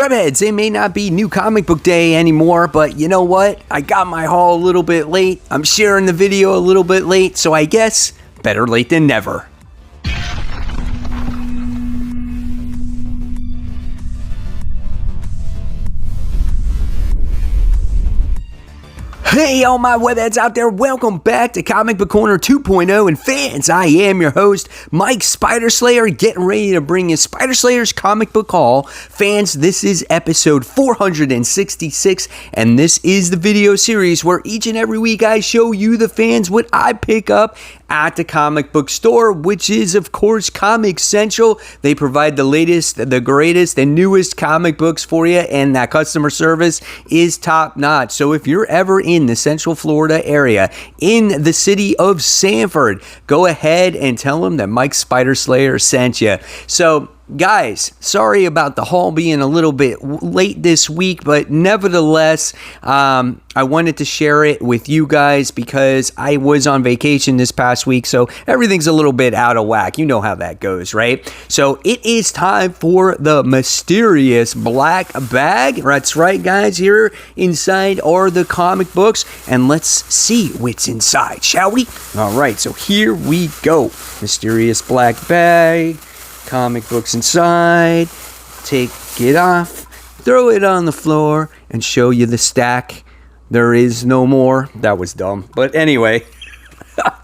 Webheads, it may not be New Comic Book Day anymore, but you know what? I got my haul a little bit late. I'm sharing the video a little bit late, so I guess better late than never. Hey, all my webheads out there, welcome back to Comic Book Corner 2.0, and fans, I am your host, Mike Spider Slayer, getting ready to bring you Spider Slayer's Comic Book Haul. Fans, this is episode 466, and this is the video series where each and every week I show you, the fans, what I pick up at the comic book store, which is, of course, Comic Central. They provide the latest, the greatest, and newest comic books for you, and that customer service is top-notch. So if you're ever in the Central Florida area, in the city of Sanford, go ahead and tell them that Mike Spider Slayer sent you. So, guys, sorry about the haul being a little bit late this week, but nevertheless, I wanted to share it with you guys because I was on vacation this past week, so everything's a little bit out of whack. You know how that goes, right? So it is time for the mysterious black bag. That's right, guys. Here inside are the comic books, and let's see what's inside, shall we? All right, so here we go. Mysterious black bag. Comic books inside, take it off, throw it on the floor, and show you the stack. There is no more. That was dumb. But anyway,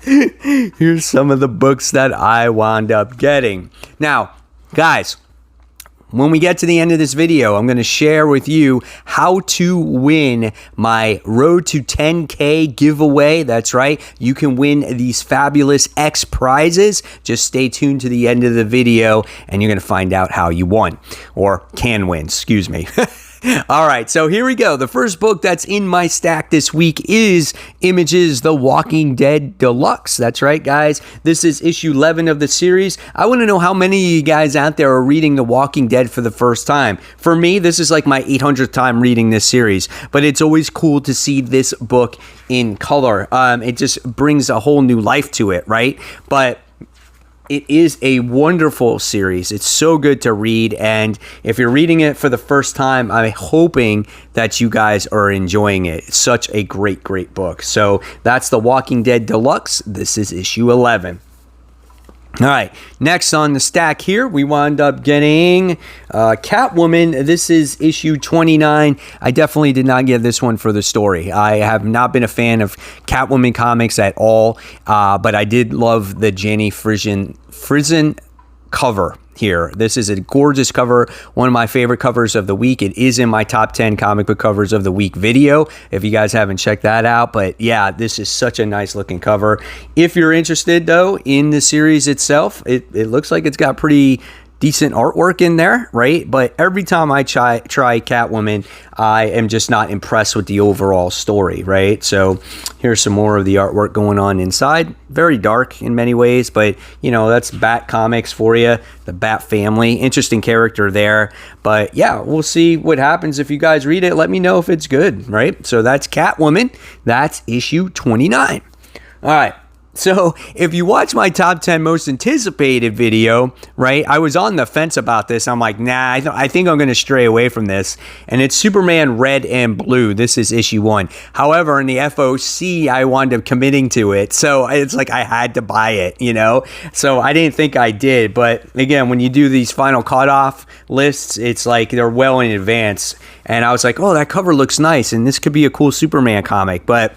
here's some of the books that I wound up getting. Now, guys, when we get to the end of this video, I'm going to share with you how to win my Road to 10K giveaway. That's right. You can win these fabulous X prizes. Just stay tuned to the end of the video and you're going to find out how you won, or can win, excuse me. All right, so here we go. The first book that's in my stack this week is Image's The Walking Dead Deluxe. That's right, guys. This is issue 11 of the series. I want to know how many of you guys out there are reading The Walking Dead for the first time. For me, this is like my 800th time reading this series, but it's always cool to see this book in color. It just brings a whole new life to it, right? But it is a wonderful series. It's so good to read, and if you're reading it for the first time, I'm hoping that you guys are enjoying it. It's such a great, great book. So that's The Walking Dead Deluxe. This is issue 11. All right, next on the stack here, we wound up getting Catwoman. This is issue 29. I definitely did not get this one for the story. I have not been a fan of Catwoman comics at all, but I did love the Jenny Frison cover here. This is a gorgeous cover, one of my favorite covers of the week. It is in my top 10 comic book covers of the week video, if you guys haven't checked that out. But yeah, this is such a nice looking cover. If you're interested though in the series itself, it looks like it's got pretty decent artwork in there, right? But every time I try Catwoman, I am just not impressed with the overall story, right? So here's some more of the artwork going on inside. Very dark in many ways, but you know, that's Bat Comics for you, the Bat family. Interesting character there. But yeah, we'll see what happens if you guys read it. Let me know if it's good, right? So that's Catwoman. That's issue 29. All right. So if you watch my top 10 most anticipated video, right, I was on the fence about this. I'm like, nah, I think I'm going to stray away from this. And it's Superman Red and Blue. This is issue 1. However, in the FOC, I wound up committing to it. So it's like I had to buy it, you know. So I didn't think I did. But again, when you do these final cutoff lists, it's like they're well in advance. And I was like, oh, that cover looks nice. And this could be a cool Superman comic. But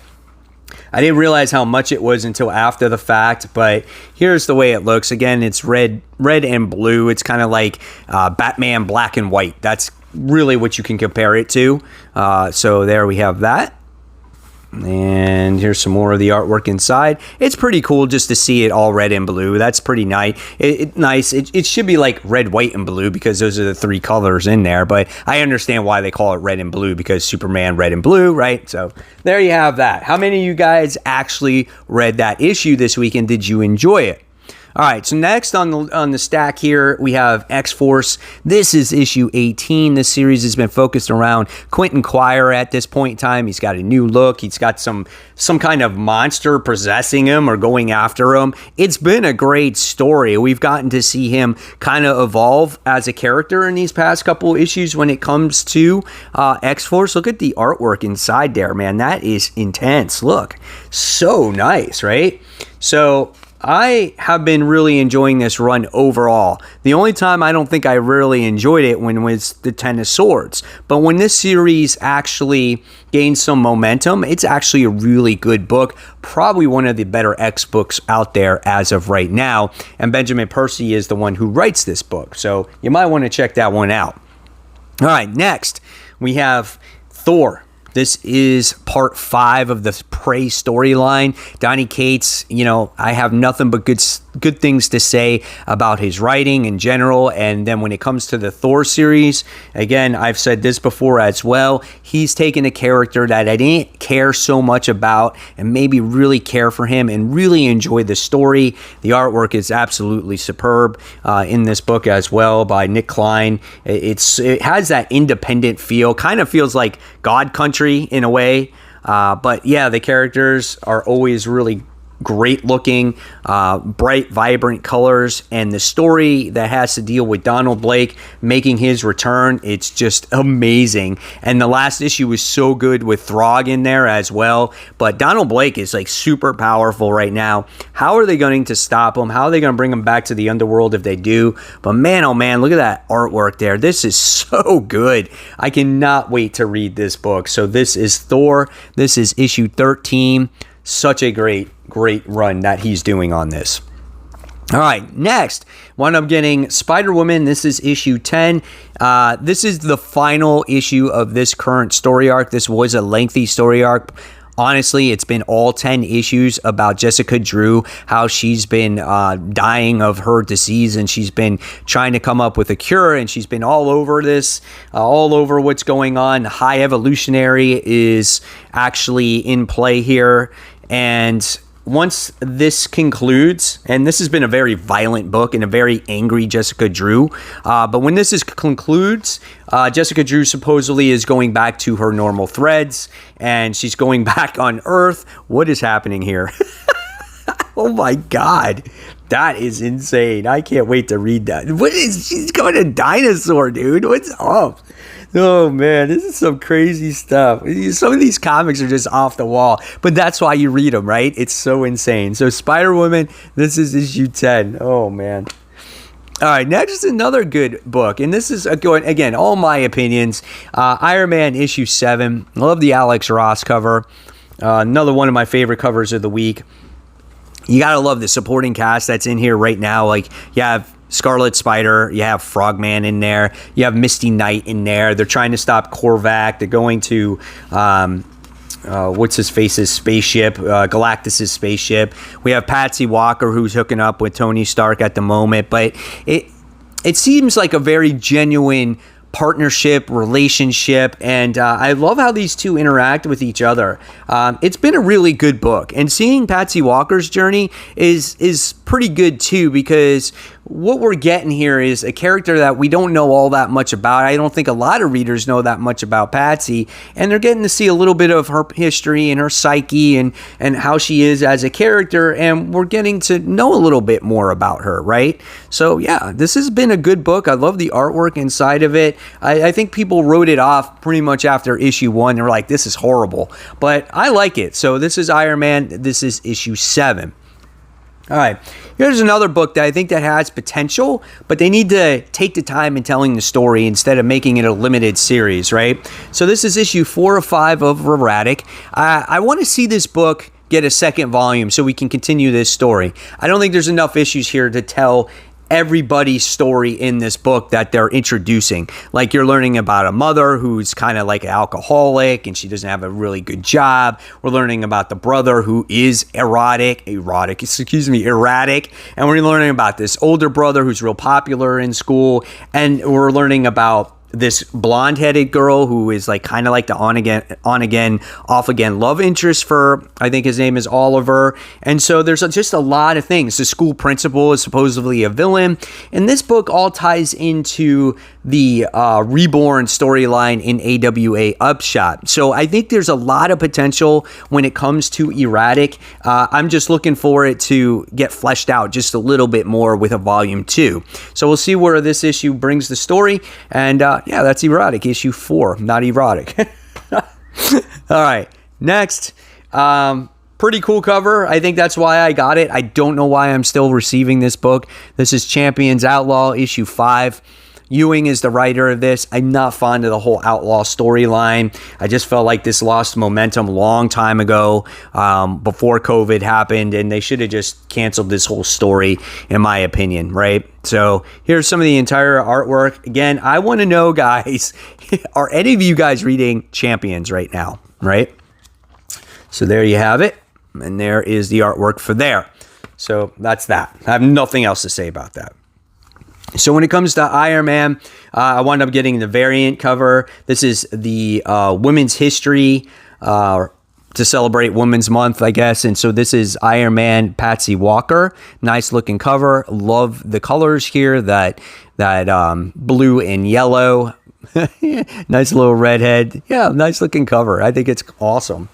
I didn't realize how much it was until after the fact, but here's the way it looks. Again, it's red and blue. It's kind of like Batman black and white. That's really what you can compare it to. So there we have that. And here's some more of the artwork inside. It's pretty cool just to see it all red and blue. That's pretty nice. It should be like red, white, and blue because those are the three colors in there. But I understand why they call it red and blue because Superman red and blue, right? So there you have that. How many of you guys actually read that issue this week and did you enjoy it? All right, so next on the stack here, we have X-Force. This is issue 18. This series has been focused around Quentin Quire at this point in time. He's got a new look. He's got some kind of monster possessing him or going after him. It's been a great story. We've gotten to see him kind of evolve as a character in these past couple issues when it comes to X-Force. Look at the artwork inside there, man. That is intense. Look, so nice, right? So I have been really enjoying this run overall. The only time I don't think I really enjoyed it when it was the Ten of Swords. But when this series actually gained some momentum, it's actually a really good book. Probably one of the better X books out there as of right now. And Benjamin Percy is the one who writes this book. So you might want to check that one out. All right, next we have Thor. This is part 5 of the Prey storyline. Donny Cates, I have nothing but good things to say about his writing in general. And then when it comes to the Thor series, again, I've said this before as well. He's taken a character that I didn't care so much about and maybe really care for him and really enjoy the story. The artwork is absolutely superb in this book as well by Nick Klein. It has that independent feel, kind of feels like God Country in a way, but yeah, the characters are always really great looking, bright, vibrant colors, and the story that has to deal with Donald Blake making his return, it's just amazing. And the last issue was so good with Throg in there as well, but Donald Blake is like super powerful right now. How are they going to stop him? How are they going to bring him back to the underworld if they do? But man, oh man, look at that artwork there. This is so good. I cannot wait to read this book. So this is Thor. This is issue 13. Such a great run that he's doing on this. All right, next, wound up getting Spider-Woman. This is issue 10. This is the final issue of this current story arc. This was a lengthy story arc. Honestly, it's been all 10 issues about Jessica Drew, how she's been dying of her disease, and she's been trying to come up with a cure, and she's been all over this, all over what's going on. High Evolutionary is actually in play here, and once this concludes, and this has been a very violent book and a very angry Jessica Drew, but when this concludes, Jessica Drew supposedly is going back to her normal threads, and she's going back on Earth. What is happening here? Oh my God. That is insane. I can't wait to read that. She's going to dinosaur, dude. What's up? Oh man, this is some crazy stuff. Some of these comics are just off the wall, but that's why you read them, right? It's so insane. So Spider-Woman, this is issue 10. Oh man. All right, next is another good book, and this is, again, all my opinions. Ironman issue 7. I love the Alex Ross cover. Another one of my favorite covers of the week. You gotta love the supporting cast that's in here right now. Like, you have Scarlet Spider, you have Frogman in there, you have Misty Knight in there. They're trying to stop Korvac. They're going to what's his face's spaceship, Galactus's spaceship. We have Patsy Walker, who's hooking up with Tony Stark at the moment, but it seems like a very genuine partnership, relationship, and I love how these two interact with each other. It's been a really good book, and seeing Patsy Walker's journey is pretty good too, because what we're getting here is a character that we don't know all that much about. I don't think a lot of readers know that much about Patsy, and they're getting to see a little bit of her history and her psyche and how she is as a character, and we're getting to know a little bit more about her, right? So yeah, this has been a good book. I love the artwork inside of it. I think people wrote it off pretty much after issue 1. They're like, this is horrible, but I like it. So this is Iron Man. This is issue 7. All right, here's another book that I think that has potential, but they need to take the time in telling the story instead of making it a limited series, right? So this is issue 4 or 5 of Erratic. I want to see this book get a second volume so we can continue this story. I don't think there's enough issues here to tell everybody's story in this book that they're introducing. Like, you're learning about a mother who's kind of like an alcoholic and she doesn't have a really good job. We're learning about the brother who is erratic. And we're learning about this older brother who's real popular in school. And we're learning about this blonde-headed girl who is like kind of like the on again, off again love interest for, I think his name is Oliver. And so there's just a lot of things. The school principal is supposedly a villain. And this book all ties into the Reborn storyline in AWA Upshot. So I think there's a lot of potential when it comes to Erratic. I'm just looking for it to get fleshed out just a little bit more with a volume 2. So we'll see where this issue brings the story. And yeah, that's Erotic, issue 4, not erotic. All right, next. Pretty cool cover. I think that's why I got it. I don't know why I'm still receiving this book. This is Champions Outlaw, issue 5. Ewing is the writer of this. I'm not fond of the whole Outlaw storyline. I just felt like this lost momentum a long time ago, before COVID happened, and they should have just canceled this whole story, in my opinion, right? So here's some of the entire artwork. Again, I want to know, guys, are any of you guys reading Champions right now, right? So there you have it, and there is the artwork for there. So that's that. I have nothing else to say about that. So when it comes to Ironman, I wound up getting the variant cover. This is the Women's History to celebrate Women's Month, I guess. And so this is Ironman Patsy Walker. Nice looking cover. Love the colors here, that blue and yellow. Nice little redhead. Yeah, nice looking cover. I think it's awesome.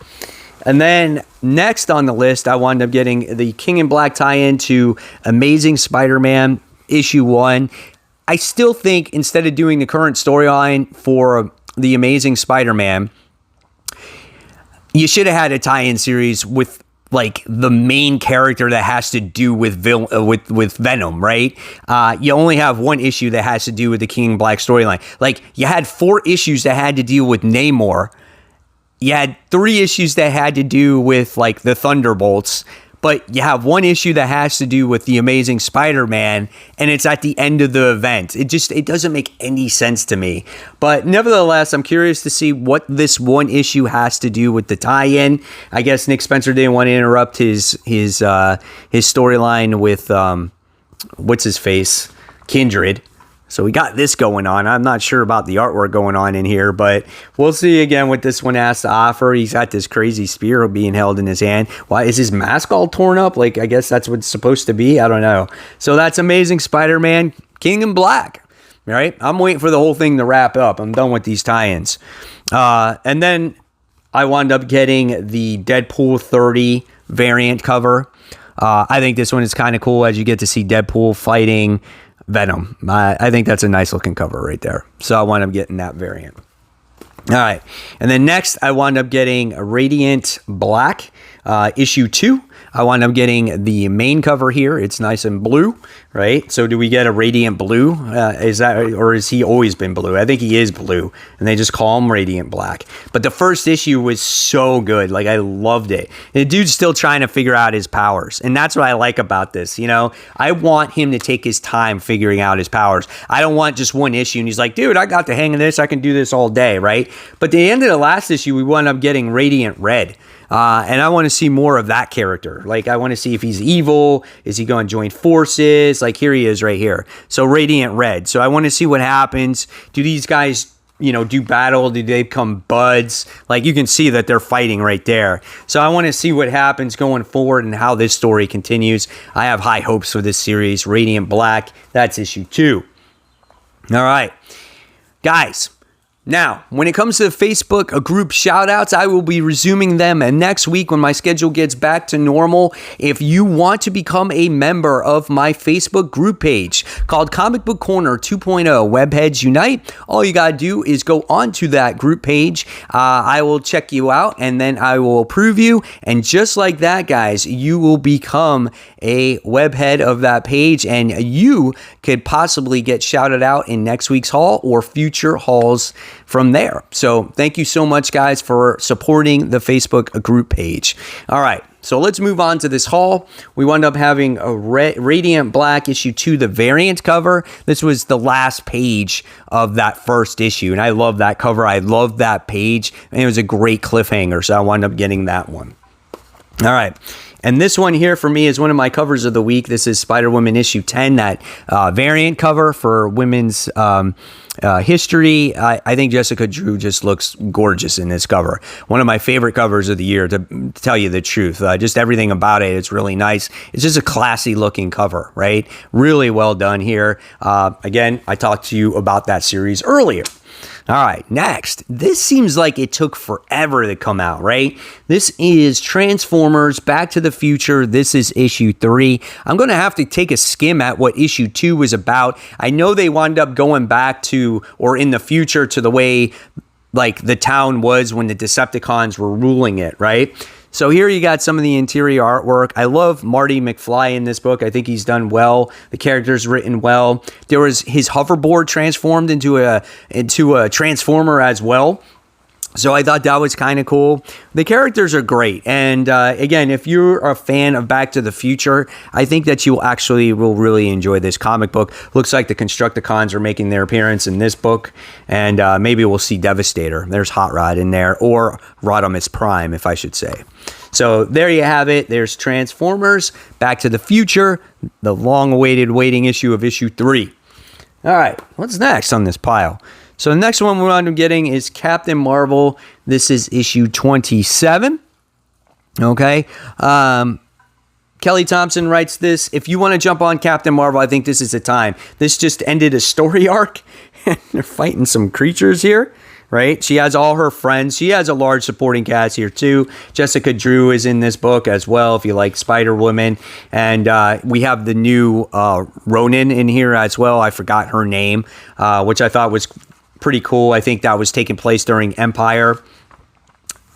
And then next on the list, I wound up getting the King in Black tie-in to Amazing Spider-Man issue 1. I still think instead of doing the current storyline for the Amazing Spider-Man, you should have had a tie-in series with like the main character that has to do with Venom, right? You only have one issue that has to do with the King in Black storyline. Like, you had 4 issues that had to deal with Namor. You had 3 issues that had to do with like the Thunderbolts. But you have 1 issue that has to do with the Amazing Spider-Man, and it's at the end of the event. It doesn't make any sense to me. But nevertheless, I'm curious to see what this 1 issue has to do with the tie-in. I guess Nick Spencer didn't want to interrupt his storyline with what's his face, Kindred. So we got this going on. I'm not sure about the artwork going on in here, but we'll see again what this one has to offer. He's got this crazy spear being held in his hand. Why is his mask all torn up? Like, I guess that's what it's supposed to be. I don't know. So that's Amazing Spider-Man, King in Black. All right. I'm waiting for the whole thing to wrap up. I'm done with these tie-ins. And then I wound up getting the Deadpool 30 variant cover. I think this one is kind of cool as you get to see Deadpool fighting Venom. I think that's a nice looking cover right there. So I wound up getting that variant. All right. And then next, I wound up getting a Radiant Black, issue 2. I wound up getting the main cover here. It's nice and blue, right? So do we get a Radiant Blue? Is that, or has he always been blue? I think he is blue, and they just call him Radiant Black. But the first issue was so good. Like, I loved it. And the dude's still trying to figure out his powers, and that's what I like about this. You know, I want him to take his time figuring out his powers. I don't want just 1 issue, and he's like, dude, I got the hang of this. I can do this all day, right? But at the end of the last issue, we wound up getting Radiant Red. And I want to see more of that character. Like, I want to see if he's evil. Is he going to join forces? Like, here he is right here. So Radiant Red. So I want to see what happens. Do these guys, do battle? Do they become buds? Like, you can see that they're fighting right there. So I want to see what happens going forward and how this story continues. I have high hopes for this series. Radiant Black. That's issue 2. All right. Guys. Now, when it comes to the Facebook group shoutouts, I will be resuming them next week when my schedule gets back to normal. If you want to become a member of my Facebook group page called Comic Book Corner 2.0 Webheads Unite, all you got to do is go onto that group page. I will check you out, and then I will approve you. And just like that, guys, you will become a webhead of that page, and you could possibly get shouted out in next week's haul or future hauls from there. So thank you so much, guys, for supporting the Facebook group page. All right, so let's move on to this haul. We wound up having a Radiant Black issue 2, the variant cover. This was the last page of that first issue, and I love that cover. I love that page, and it was a great cliffhanger, so I wound up getting that one. All right, And this one here for me is one of my covers of the week. This is Spider-Woman issue 10, that variant cover for women's history. I think Jessica Drew just looks gorgeous in this cover. One of my favorite covers of the year, to tell you the truth. Just everything about it, it's really nice. It's just a classy looking cover, right? Really well done here. Again, I talked to you about that series earlier. All right, next. This seems like it took forever to come out, right? This is Transformers Back to the Future. This is issue 3. I'm going to have to take a skim at what issue 2 was about. I know they wound up going back to, or in the future, to the way like the town was when the Decepticons were ruling it, right? So here you got some of the interior artwork. I love Marty McFly in this book. I think he's done well. The character's written well. There was his hoverboard transformed into a transformer as well. So I thought that was kind of cool. The characters are great. And again, if you're a fan of Back to the Future, I think that you will really enjoy this comic book. Looks like the Constructicons are making their appearance in this book. And maybe we'll see Devastator. There's Hot Rod in there. Or Rodimus Prime, if I should say. So there you have it. There's Transformers Back to the Future, the long-awaited waiting issue of issue 3. All right, what's next on this pile? So the next one we're on getting is Captain Marvel. This is issue 27. Okay. Kelly Thompson writes this. If you want to jump on Captain Marvel, I think this is the time. This just ended a story arc. They're fighting some creatures here, right? She has all her friends. She has a large supporting cast here too. Jessica Drew is in this book as well, if you like Spider-Woman. And we have the new Ronin in here as well. I forgot her name, which I thought was pretty cool. I think that was taking place during Empire.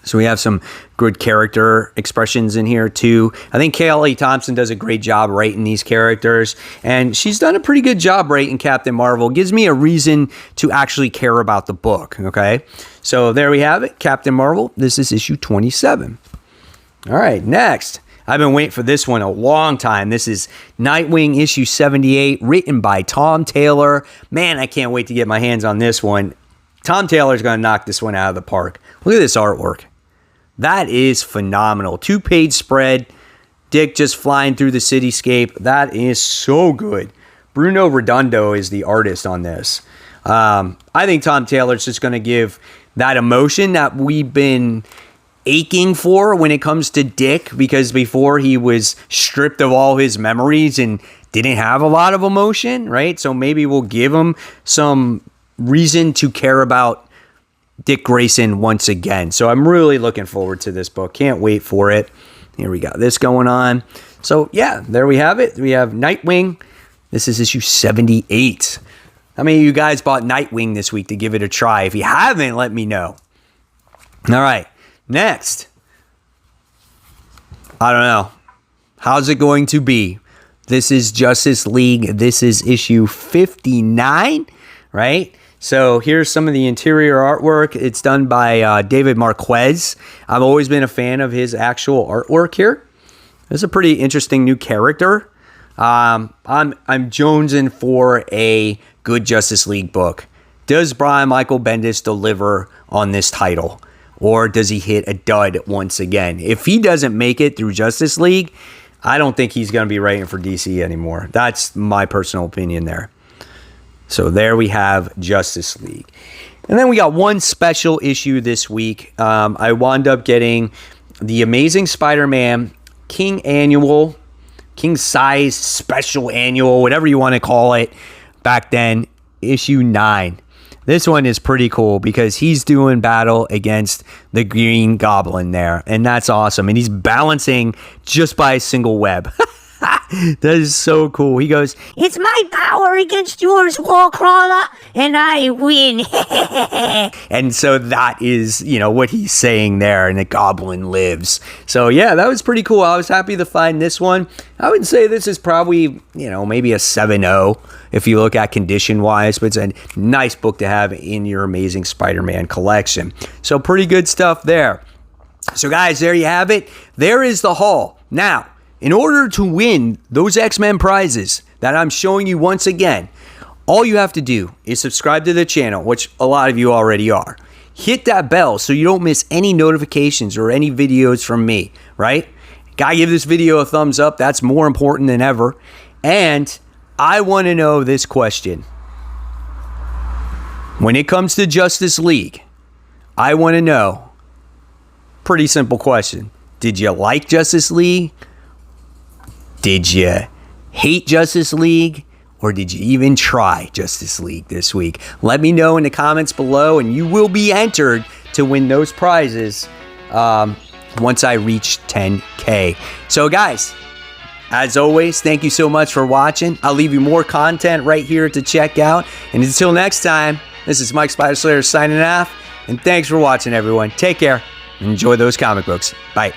So we have some good character expressions in here too. I think Kelly Thompson does a great job writing these characters, and she's done a pretty good job writing Captain Marvel. Gives me a reason to actually care about the book, okay? So there we have it, Captain Marvel. This is issue 27. All right, next. I've been waiting for this one a long time. This is Nightwing issue 78, written by Tom Taylor. Man, I can't wait to get my hands on this one. Tom Taylor's going to knock this one out of the park. Look at this artwork. That is phenomenal. 2-page spread. Dick just flying through the cityscape. That is so good. Bruno Redondo is the artist on this. I think Tom Taylor's just going to give that emotion that we've been aching for when it comes to Dick, because before he was stripped of all his memories and didn't have a lot of emotion, right? So maybe we'll give him some reason to care about Dick Grayson once again. So I'm really looking forward to this book. Can't wait for it. Here we got this going on. So yeah, there we have it. We have Nightwing. This is issue 78. How many of you guys bought Nightwing this week to give it a try? If you haven't, let me know. All right. Next, I don't know. How's it going to be? This is Justice League. This is issue 59, right? So here's some of the interior artwork. It's done by David Marquez. I've always been a fan of his actual artwork here. This is a pretty interesting new character. I'm jonesing for a good Justice League book. Does Brian Michael Bendis deliver on this title? Or does he hit a dud once again? If he doesn't make it through Justice League, I don't think he's going to be writing for DC anymore. That's my personal opinion there. So there we have Justice League. And then we got one special issue this week. I wound up getting the Amazing Spider-Man King Size Special Annual, whatever you want to call it back then, issue 9. This one is pretty cool because he's doing battle against the Green Goblin there. And that's awesome. And he's balancing just by a single web. That is so cool. He goes, "It's my power against yours, Wallcrawler, and I win." And so that is, what he's saying there. And the Goblin lives. So yeah, that was pretty cool. I was happy to find this one. I would say this is probably, maybe a 7.0 if you look at condition-wise, but it's a nice book to have in your Amazing Spider-Man collection. So pretty good stuff there. So guys, there you have it. There is the haul. Now, in order to win those X-Men prizes that I'm showing you once again, all you have to do is subscribe to the channel, which a lot of you already are. Hit that bell so you don't miss any notifications or any videos from me, right? Gotta give this video a thumbs up. That's more important than ever. And I want to know this question. When it comes to Justice League, I want to know, pretty simple question. Did you like Justice League? Did you hate Justice League? Or did you even try Justice League this week? Let me know in the comments below, and you will be entered to win those prizes once I reach 10K. So guys, as always, thank you so much for watching. I'll leave you more content right here to check out. And until next time, this is Mike Spider Slayer signing off. And thanks for watching, everyone. Take care and enjoy those comic books. Bye.